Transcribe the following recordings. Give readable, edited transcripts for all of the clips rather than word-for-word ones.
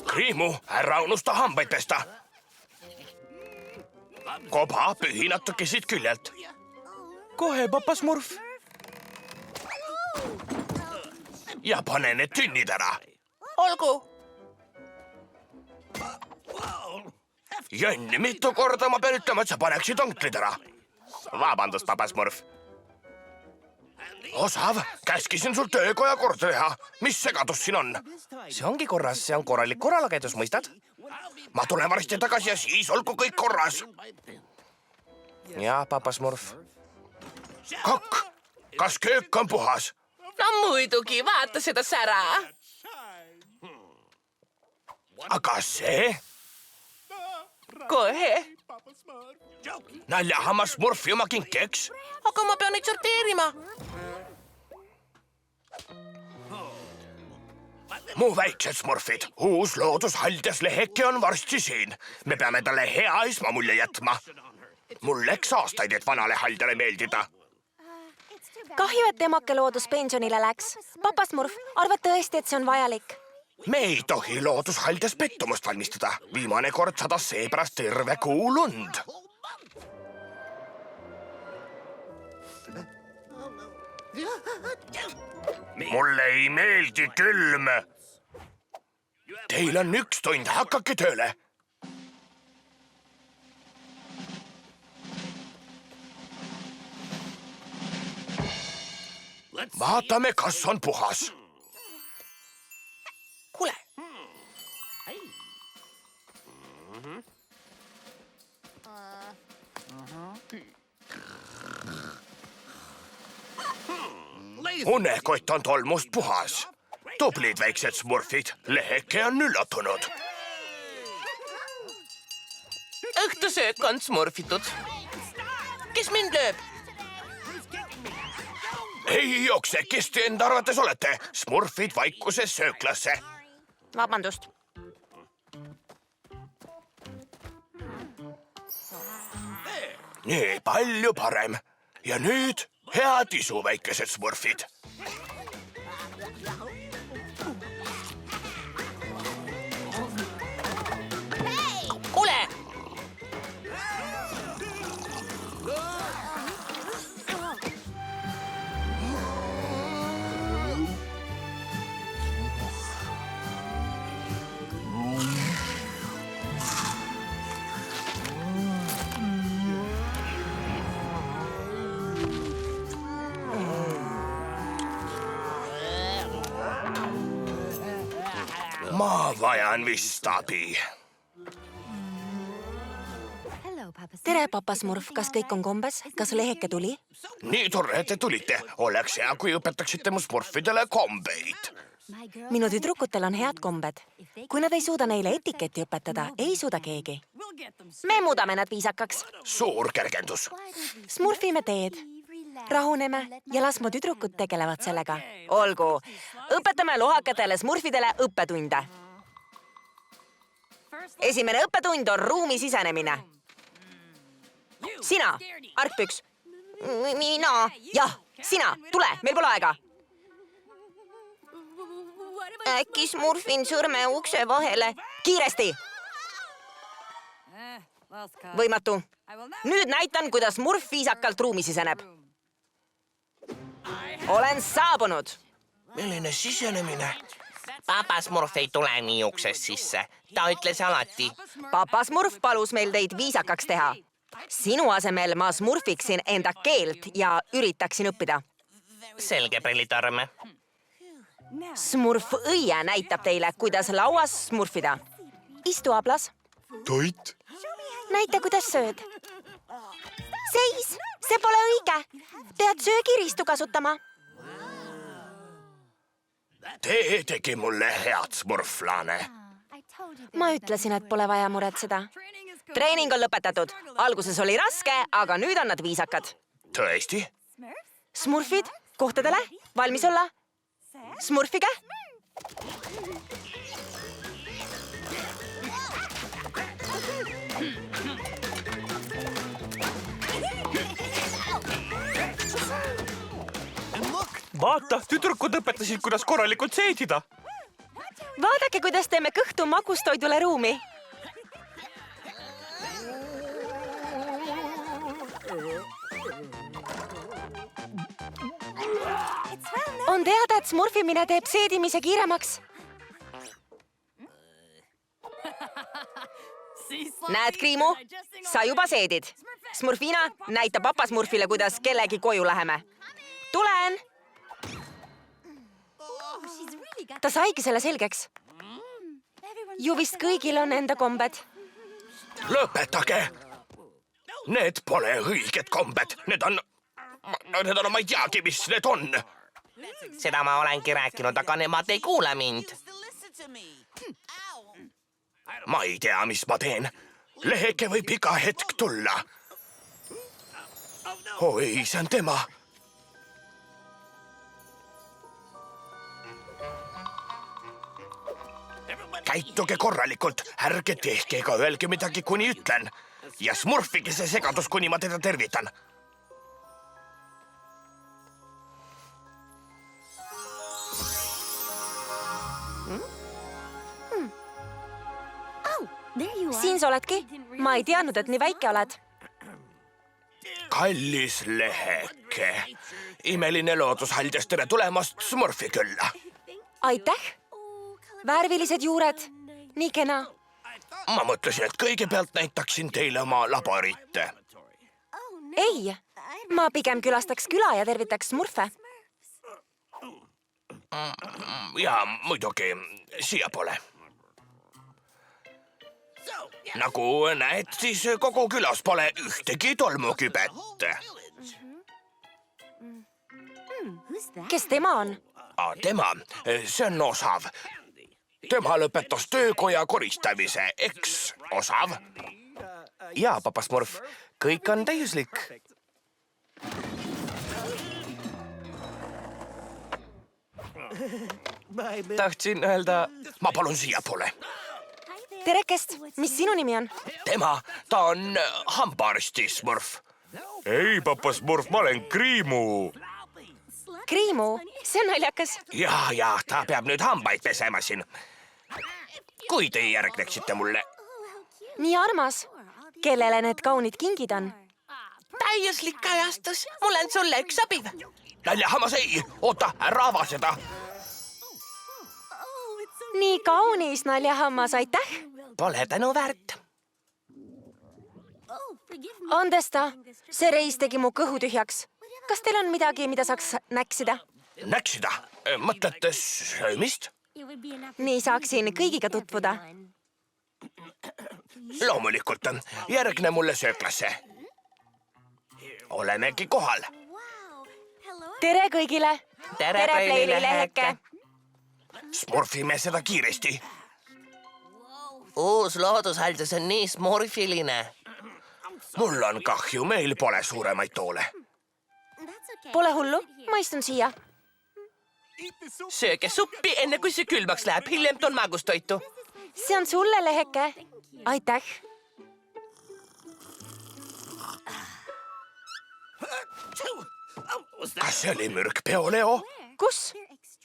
Kriimu, ära unusta hambaid pesta. Koba, pühi natuke siit küljelt. Kohe, papa Smurf. Ja pane need tünnid ära. Olgu. Jönni, mitu korda ma pean ütlema, et sa paneksid onklid ära. Vabandust, papa Smurf. Osav, käskisin sul töökoja korda teha. Mis segadus siin on? See ongi korras, see on korralik korralagedus, mõistad? Ma tulen varsti tagasi ja siis olgu kõik korras. Ja, papa Smurf. Kokk, kas köök on puhas? No muidugi, vaata seda sära. Aga see? Kohe. Naljahammas Smurfi oma kinkeks? Aga ma pean neid sorteerima. Mu väiksed Smurfid, uus loodushaljas leheke on varsti siin. Me peame talle hea esmamulje jätma. Mul läks aastaid, et vanale haldjale meeldida. Kahju, et temake looduspensionile läks. Papa Smurf, arvad tõesti, et see on vajalik? Me ei tohi loodushaljas pettumust valmistada. Viimane kord sadas seepärast terve kuu lund. Mulle ei meeldi külm. Teil on 1 tund, hakake tööle. Vaatame, kas on puhas. Kuule. Unekott on tolmust puhas. Tublid väiksed Smurfid, leheke on üllatunud. Õhtusöök on smurfitud. Kes mind lööb? Ei jookse, kes te enda arvates olete? Smurfid vaikuses sööklasse. Vabandust. Nii, palju parem. Ja nüüd head isu, väikesed Smurfid. Kuule. Ma vajan vist abi. Tere, papa Smurf, kas kõik on kombes? Kas leheke tuli? Nii tore, et te tulite. Oleks hea, kui õpetaksite mu Smurfidele kombeid. Minu tüdrukutel on head kombed. Kui nad ei suuda neile etiketti õpetada, ei suuda keegi. Me muudame nad viisakaks. Suur kergendus. Smurfime teed. Rahuneme ja las mu tüdrukud tegelevad sellega. Olgu, õpetame lohakatele Smurfidele õppetunde. Esimene õppetund on ruumi sisenemine. Sina, argpüks. Mina. Jah, sina, tule, meil pole aega. Äkki smurfin sõrme ukse vahele. Kiiresti. Võimatu. Nüüd näitan, kuidas smurf viisakalt ruumi siseneb. Olen saabunud. Milline sisenemine? Papa Smurf ei tule nii uksest sisse. Ta ütles alati. Papa Smurf palus meil teid viisakaks teha. Sinu asemel ma smurfiksin enda keelt ja üritaksin õppida. Selge, prellitarme. Smurf õie näitab teile, kuidas lauas smurfida. Istu, ablas. Toit? Näita, kuidas sööd. Seis, see pole õige. Pead söögiriistu kasutama. Te tegi mulle head Smurflane. Ma ütlesin, et pole vaja muretseda. Treening on lõpetatud. Alguses oli raske, aga nüüd on nad viisakad. Tõesti? Smurfid, kohtadele, valmis olla. Smurfige. Vaata, tüdrukud õpetasid, kuidas korralikult seedida. vaadake, kuidas teeme kõhtu magustoidule ruumi. On teada, et smurfimine teeb seedimise kiiremaks. Näed, Kriimu, sa juba seedid. Smurfina, näita papa Smurfile, kuidas kellegi koju läheme. Tulen! Ta saigi selle selgeks. Ju vist kõigil on enda kombed. Lõpetage! Need pole õiged kombed. Need on, ma ei teagi, mis need on. Seda ma olengi rääkinud, aga nemad ei kuule mind. Ma ei tea, mis ma teen. Leheke võib iga hetk tulla. Oi, see on tema. Käituge korralikult, ärge tehke ega öelge midagi, kuni ütlen. Ja smurfige see segadus, kuni ma teda tervitan. Siin sa oledki. Ma ei teadnud, et nii väike oled. Kallis leheke. Imeline loodushaldjas, tere tulemast smurfi külla. Aitäh. Värvilised juured. Nii kena. Ma mõtlesin, et kõigepealt näitaksin teile oma laborit. Ei, ma pigem külastaks küla ja tervitaks smurfe. Ja muidugi siiapoole. Nagu näed, siis kogu külas pole ühtegi tolmukübet. Kes tema on? Tema, see on Osav. Tema lõpetas töökoja koristamise, eks, Osav? Jaa, papa Smurf, kõik on täiuslik. Tahtsin öelda... Ma palun siiapoole. Terekest, mis sinu nimi on? Tema, ta on hambaarsti Smurf. Ei, papa Smurf, ma olen Kriimu. Kriimu, see on naljakas. Ja, ta peab nüüd hambaid pesema siin. Kui te järgneksite mulle. Nii armas. Kellele need kaunid kingid on? Täiuslik kajastus. Mul on sulle üks sobiv. Naljahammas ei, oota, ära ava seda. Nii kaunis, naljahammas, aitäh. Pole tänu väärt. Andesta, see reis tegi mu kõhu tühjaks. Kas teil on midagi, mida saaks näksida? Näksida? Mõtlete söömist? Nii saaksin kõigiga tutvuda. Loomulikult, järgne mulle sööklasse. Olemegi kohal. Tere kõigile. Tere, Pleili leheke. Smurfime seda kiiresti. Uus loodushaldus on nii smurfiline. Mul on kahju, meil pole suuremaid toole. Pole hullu, ma istun siia. Sööge suppi, enne kui see külmaks läheb. Hiljem toon magustoitu. See on sulle, leheke. Aitäh. Kas see oli mürkpeo, Leo? Kus?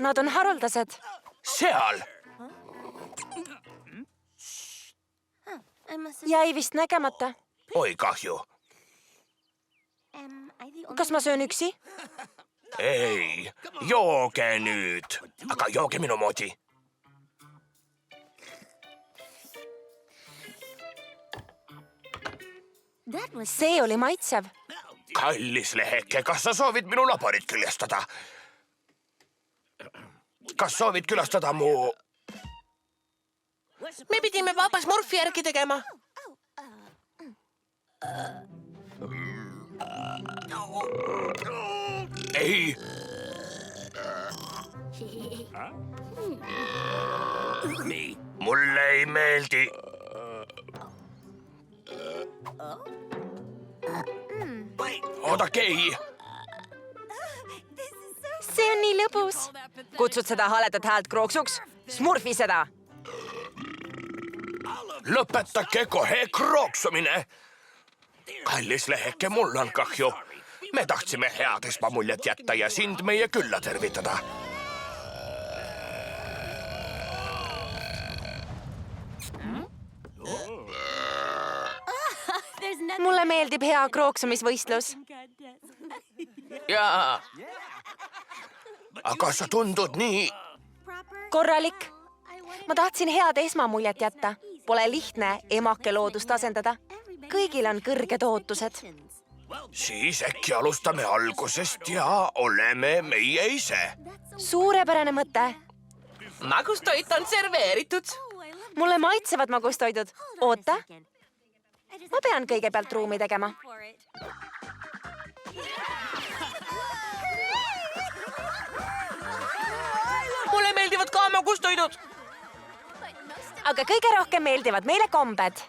Nad on haruldased. Seal. Jäi vist nägemata. Oi, kahju. Kas ma söön üksi? Ei, jooge nüüd. Aga jooge minu moodi. See oli maitsev. Kallis leheke, kas sa soovid minu laborit külastada? Kas soovid külastada mu... Me pidime papa Smurfi järgi tegema. Ei. Mulle ei meeldi. Oodake, ei. See on nii lõbus. Kutsud seda haledat häält krooksuks? Smurfi seda. Lõpetage kohe krooksumine. Kallis leheke, mul on kahju. Me tahtsime head esmamuljet jätta ja sind meie külla tervitada. mulle meeldib hea krooksumisvõistlus. jaa. aga sa tundud nii... Korralik. Ma tahtsin head esmamuljet jätta. Pole lihtne emake loodust asendada. Kõigil on kõrged ootused. Siis äkki alustame algusest ja oleme meie ise. Suurepärane mõte. Magustoit on serveeritud. Mulle maitsevad magustoidud. Oota. Ma pean kõigepealt ruumi tegema. Mulle meeldivad ka magustoidud. Aga kõige rohkem meeldivad meile kombed.